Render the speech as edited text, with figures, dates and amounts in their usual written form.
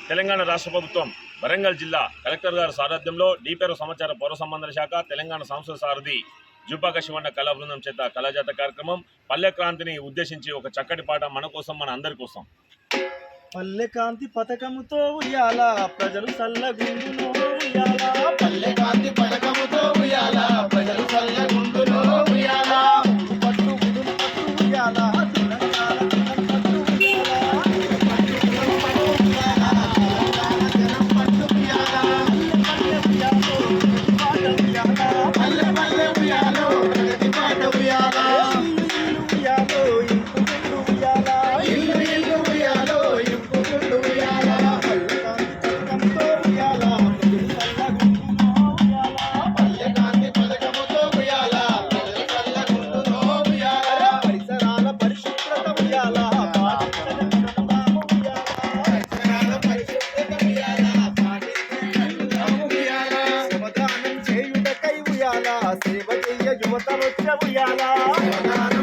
తెలంగాణ రాష్ట్ర ప్రభుత్వం వరంగల్ జిల్లా కలెక్టర్ గారి సారథ్యంలో డిపిఆర్ సమాచార పౌర సంబంధాల శాఖ తెలంగాణ సంస్థ సారథి జూపాక శివన్న కళా బృందం చేత కళాజాత కార్యక్రమం పల్లె క్రాంతిని ఉద్దేశించి ఒక చక్కటి పాట మన కోసం మన అందరి కోసం. పల్లె కాంతి పథకముతో ఉయ్యాల ప్రజలు సల్లగుండును ఉయ్యాల, పల్లె కాంతి పథకముతో ఉయ్యాల ప్రజలు సల్లగుండును ఉయ్యాల, పట్టు గుడులు పట్టు ఉయ్యాల తెలంగాణ జనం పట్టు ఉయ్యాల, పల్లె పల్లె ఉయ్యాలో ప్రగతి పాట ఉయ్యాల, ఉయ్యాలో ఇంపు గుండు ఉయ్యాల, ఇల్లు ఇల్లు ఉయ్యాలో ఇంపుకుంటూ ఉయ్యాల, పల్లె కాంతి పథకంతో ఉయ్యాల, పల్లె కాంతి పథకముతో ఉయ్యాల ప్రజలు సల్లగుండును ఉయ్యాల, పరిసరాల పరిశుభ్రత ఉయ్యాల, పరిసరాల పరిశుభ్రత ఉయ్యాల, పాటించడం ఉయ్యాల, శ్రమదానం చేయుటకై ఉయ్యాల, సేవ చెయ్య యువత వచ్చ ఉయ్యాల, శ్రమదానం